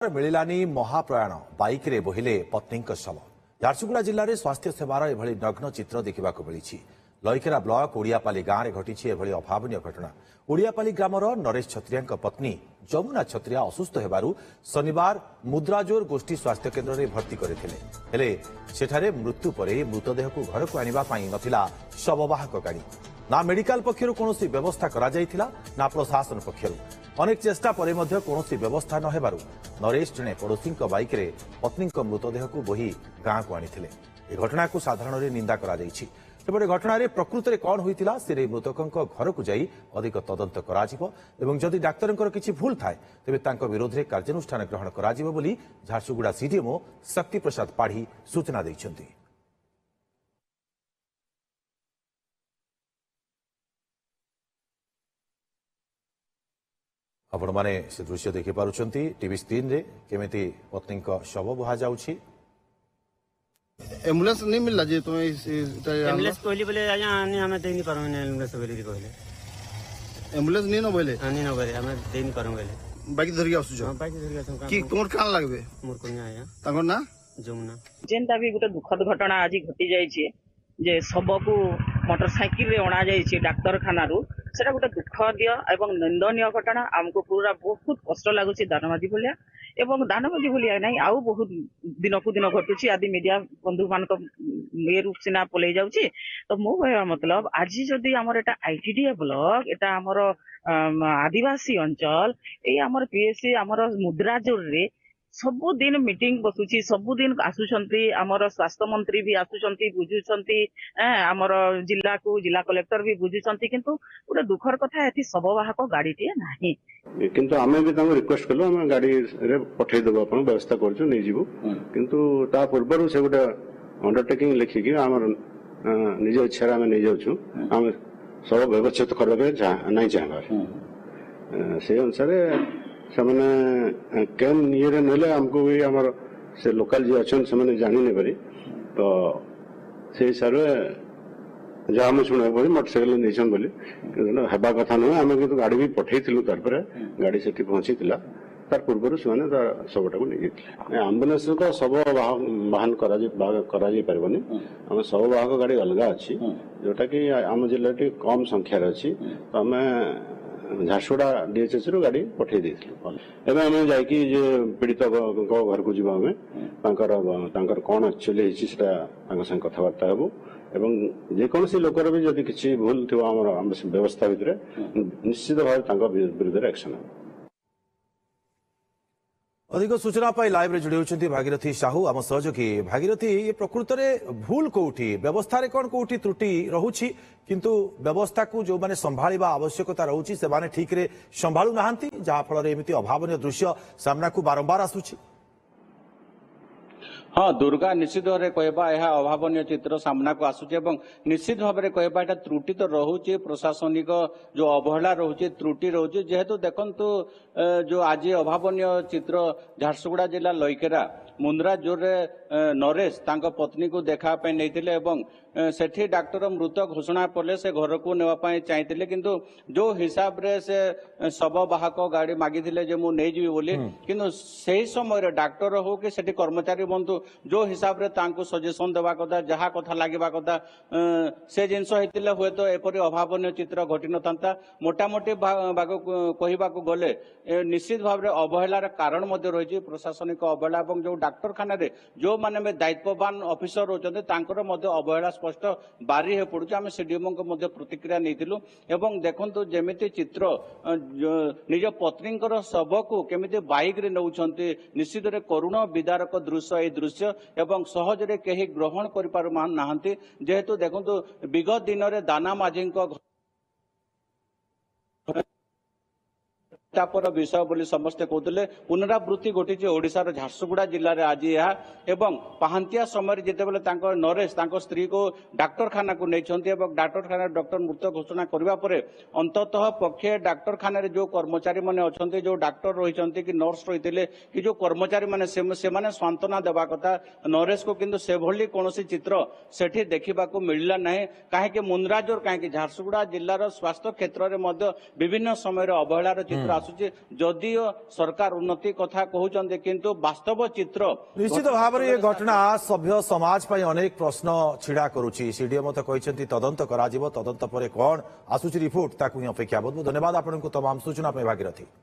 मिलानी महाप्रयाण bike रे बोहिले पत्नी शव झारसुगुड़ा जिले में स्वास्थ्य सेवार एभली नग्न चित्र देखा मिली लईकेरा ब्लॉक ओडियापाली गांव में घटी एभली अभावन घटना। ओडियापाली ग्रामर नरेश छत्रिया पत्नी जमुना छत्रिया असुस्थ होबारु शनिवार मुद्राजोर गोष्ठी स्वास्थ्य केन्द्र में भर्ती करते मृत्यु पर मृतदेह को घर को आने नथिला शववाहक गाड़ी। ना मेडिकल पक्षर कौन व्यवस्था करा जायथिला ना प्रशासन पक्षर अनेक चेष्टा पर कौन व्यवस्था न हेबारु नरेश जने पड़ोसी बाइक रे पत्नी मृतदेह को बोही गांव को आनिथिले। ए घटना को साधारण निंदा करा जायछि। तेबे घटना प्रकृत में कौन होइतिला से मृतकों घर को जाई अधिक तदंत कराजिबो एवं जदि डाक्तरंकर किछि भूल थाए तेबे तांको विरोध में कार्यानुष्ठान ग्रहण कराजिबो बोली झारसुगुड़ा सीडीएमओ शक्ति प्रसाद पाढ़ी सूचना दैछन्ति। आपण माने से दृश्य देखि पारुछन्ति टीवी स्क्रीन रे केमिति पत्नी का शव बुहा जाउछि। एम्बुलेंस नहीं मिलला जे तो एम्बुलेंस कहली बोले आया आनी हमें देनी पारो ने एम्बुलेंस बोली कहले एम्बुलेंस नहीं न बोले आनी न बोले हमें देनी पारो बोले बाइक धरि आसु जो बाइक धरि आसु की कोन कान लागबे मोर कोनिया आया ताको ना जमुना जेनटा भी गोटे दुखद घटना आज घटी जाइए जे सबको मोटरसाइकिल रे अणा जाइए डाक्तरखाना सेटा गोटे दुखदीय एवं निंदनीय घटना। आमको पूरा बहुत कष्ट लगुच दानवादी भाया एवं दानवादी भाया ना आउ बहुत दिन को दिन घटुची आदि मीडिया बंधु मान ये रूप सीना पलि जाऊँगी। तो मो कह मतलब आज जदि आमर एटा आईटीडीए ब्लॉक एटा आमर आदिवासी अंचल ये आमर पीएससी आमर मुद्राजोर रे सबुदिन मीटिंग बसुची सबुदिन आसुचंती आमर स्वास्थ्य मंत्री भी आसुचंती बुझुचंती आमर जिला को जिला कलेक्टर भी बुझुचंती किंतु गोटे दुखर कथा एथि शववाहक गाड़ीटे नाही किंतु आमे भी तांको रिक्वेस्ट कलो आमे गाड़ी रे पठै देबो अपन व्यवस्था करछु नै जीवो किंतु ता पूर्वरु से गोटे अंडरटेकिंग लिखि कि हमर निज इच्छा आमे नै जाउछु आमे सब व्यवस्थित करबे नै चाहबा से अनुसार से केन ये नेले हमको भी आमर से लोकल जी अच्छा से जानी नहीं पारी तो से हिसाब से जहाँ मुझे शुणा पड़ी मोटरसाइकेल नहीं बोली हेबा कथा नुहे आम कि गाड़ी भी पठे गाड़ी से पहुंची तार पूर्व से शवटा को नहीं आम्बुलेंस तो शव वाहन करनी आम शव वाहक गाड़ी अलग अच्छी जोटा कि आम जिले कम संख्यार अच्छी तो आम झारसुगुड़ा डीएचएस रू गाड़ी पठे देमें आम जा पीड़ित घर को जीवा कौन एक्चुअली संग कथबार्ता हेबू एवं जेकोसी लोकर भी जदि किसी भूल थी व्यवस्था भितर निश्चित भाव विरुद्ध एक्शन हे। अधिक सूचना पाई लाइव रे जुड़ी होती भागीरथी साहू आम सहयोगी। भागीरथी ये प्रकृत में भूल कौटी व्यवस्था कौन कौटी त्रुटि रहुछि किंतु व्यवस्था को जो माने संभाळिबा आवश्यकता रहुछि से माने ठीक रे संभाळु नाहंती जहा फल रे एमिति अभावनीय दृश्य सामना को बारंबार आसुछि। हाँ दुर्गा निश्चित भाव में कहबा यह अभावन चित्र सामना को आसुचे एवं निश्चित भाव में कहबा एटा त्रुटि तो रोचे प्रशासनिक जो अवहेला रोचे त्रुटि रोचे जेहेतु देखंतु जो आज अभावन चित्र झारसुगुड़ा जिला लईकेरा मुंद्रा जोर नरेश तांको पत्नी को देखा नहीं एवं सेठी डॉक्टर मृत घोषणा पड़े से घर को नेवाई चाहिए किंतु जो हिसाब रे से शववाहक गाड़ी मागिथिले जे मु नै जीवी बोली किंतु सही समय डॉक्टर हो कि सेठी कर्मचारी बंधु जो हिसाब रे तांको सजेशन देवा कथा जहा कथा लागिबा कथा से जिनस हेतिले हुए तो एपरि अभावनीय चित्र घटी नथांता। मोटामोटी कहबा को गले निश्चित भाव में अवहेलार कारण मध्य रही प्रशासनिक अवहेला और जो डाक्तरखाना जो माने दायित्ववान ऑफिसर रोचते तांकर मध्य अवहेला स्पष्ट बारी हो पड़ुछ। आम सीडीएमओ को मध्य प्रतिक्रिया नहीं एवं देखंतु जेमिति चित्र निज पत्नी शव को केमिति बाइक रे नौछंती निश्चित रे करुण विदारक दृश्य ए दृश्य एवं सहज रे केही ग्रहण करि पारु नाहंती जेहेतु देखंतु विगत दिन रे दाना माझी तापर विषय बोली समस्ते कहते पुनरावृत्ति घटी ओडिशार झारसुगुड़ा जिले में आज यह एवं पहांतिया समय जितेबाला नरेश स्त्री को डाक्तरखाना को नहीं डाक्तरखाना डॉक्टर मृत घोषणा करने पर अंततः पक्षे डाक्तरखाना जो कर्मचारी मैंने अच्छा जो डाक्तर रही कि नर्स रही कि जो कर्मचारी मैंने सांत्वना देवा कथा नरेश को किंतु से भली कौन चित्र सेठी देखा मिलला ना कहीं मुंद्राजोर कहीं झारसुगुड़ा जिलार स्वास्थ्य क्षेत्र में विभिन्न समय अवहेलार चित्र आसुचे जदिओ सरकार उन्नति कथा कहउचंदे किंतु वास्तव चित्र निश्चित भाव में ये घटना सभ्य समाज पर अनेक प्रश्न छिड़ा करुच्ची सीडीएम तो कहते तदंत करा तदंत पर कौन आसुची रिपोर्ट ताकू अपेक्षा बहुत बहुत धन्यवाद आपको तमाम सूचना भागीरथी।